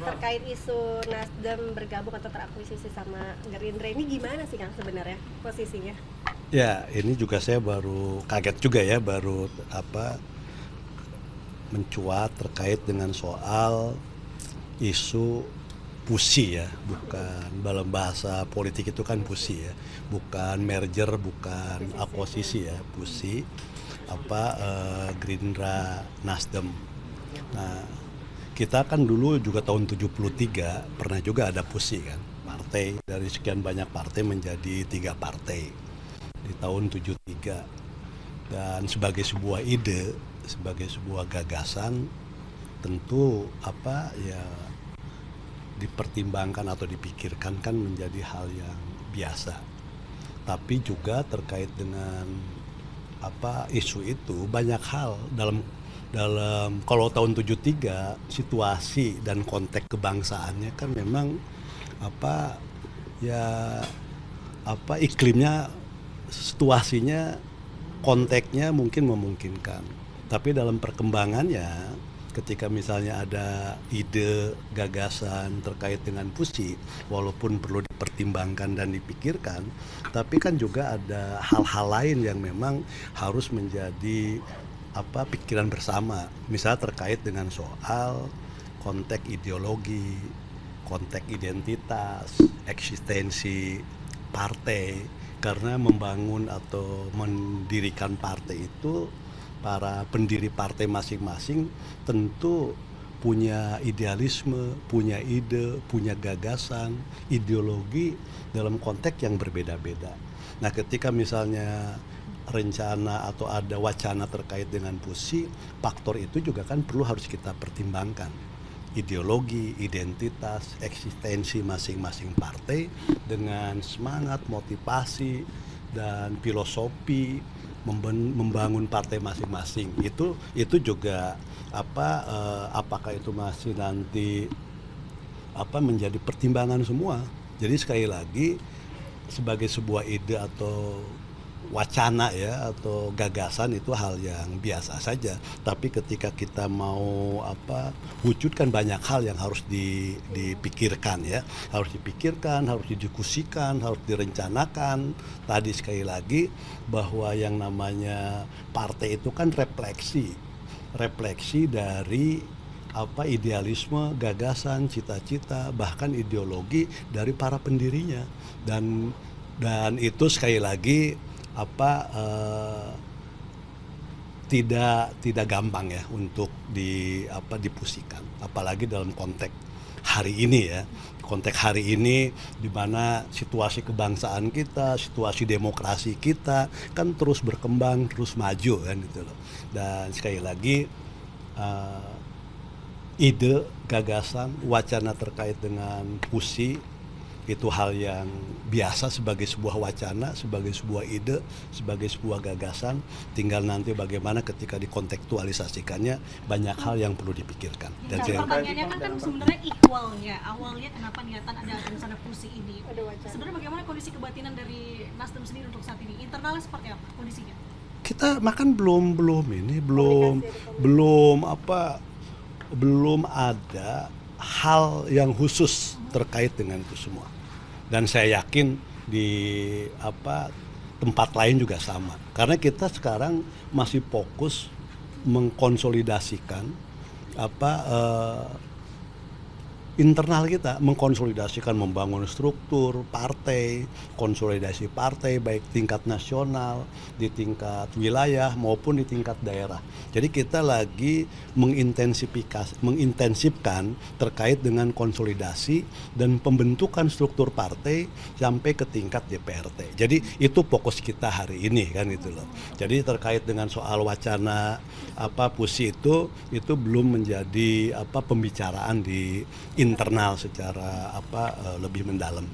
terkait isu Nasdem bergabung atau terakuisisi sama Gerindra ini gimana sih Kang sebenarnya posisinya? Ya, ini juga saya baru kaget juga ya, baru mencuat terkait dengan soal isu pusi ya, bukan dalam bahasa politik itu kan pusi ya, bukan merger, bukan aposisi ya, pusi Gerindra Nasdem. Nah, kita kan dulu juga tahun 73 pernah juga ada pusi kan, partai dari sekian banyak partai menjadi 3 partai di tahun 73. Dan sebagai sebuah ide, sebagai sebuah gagasan, tentu dipertimbangkan atau dipikirkan kan menjadi hal yang biasa. Tapi juga terkait dengan isu itu banyak hal dalam dalam kalau tahun 73 situasi dan konteks kebangsaannya kan memang apa ya iklimnya, situasinya, konteksnya mungkin memungkinkan. Tapi dalam perkembangannya, ketika misalnya ada ide, gagasan terkait dengan pusi, walaupun perlu dipertimbangkan dan dipikirkan, tapi kan juga ada hal-hal lain yang memang harus menjadi pikiran bersama. Misalnya terkait dengan soal konteks ideologi, konteks identitas, eksistensi partai, karena membangun atau mendirikan partai itu para pendiri partai masing-masing tentu punya idealisme, punya ide, punya gagasan, ideologi dalam konteks yang berbeda-beda. Nah, ketika misalnya rencana atau ada wacana terkait dengan pusi, faktor itu juga kan perlu harus kita pertimbangkan. Ideologi, identitas, eksistensi masing-masing partai dengan semangat, motivasi, dan filosofi membangun partai masing-masing itu juga apakah itu masih nanti menjadi pertimbangan semua. Jadi sekali lagi sebagai sebuah ide atau wacana ya atau gagasan itu hal yang biasa saja, tapi ketika kita mau wujudkan banyak hal yang harus dipikirkan ya, harus dipikirkan, harus didiskusikan, harus direncanakan. Tadi sekali lagi bahwa yang namanya partai itu kan refleksi dari idealisme, gagasan, cita-cita, bahkan ideologi dari para pendirinya. Dan itu sekali lagi tidak gampang ya untuk dipusikan, apalagi dalam konteks hari ini ya, konteks hari ini di mana situasi kebangsaan kita, situasi demokrasi kita kan terus berkembang, terus maju kan itu loh. Dan sekali lagi ide, gagasan, wacana terkait dengan pusi itu hal yang biasa sebagai sebuah wacana, sebagai sebuah ide, sebagai sebuah gagasan. Tinggal nanti bagaimana ketika dikontekstualisasikannya, banyak hal yang perlu dipikirkan. Dan pertanyaannya kan sebenarnya ikhwalnya, awalnya kenapa niatan ada rencana pusi ini? Sebenarnya bagaimana kondisi kebatinan dari Nasdem sendiri untuk saat ini? Internalnya seperti apa kondisinya? Kita makan belum ada hal yang khusus terkait dengan itu semua. Dan saya yakin di tempat lain juga sama. Karena kita sekarang masih fokus mengkonsolidasikan internal kita, mengkonsolidasikan, membangun struktur partai, konsolidasi partai baik tingkat nasional, di tingkat wilayah maupun di tingkat daerah. Jadi kita lagi mengintensifkan terkait dengan konsolidasi dan pembentukan struktur partai sampai ke tingkat DPRD. Jadi itu fokus kita hari ini kan itu loh. Jadi terkait dengan soal wacana pusi itu belum menjadi pembicaraan di internal secara lebih mendalam.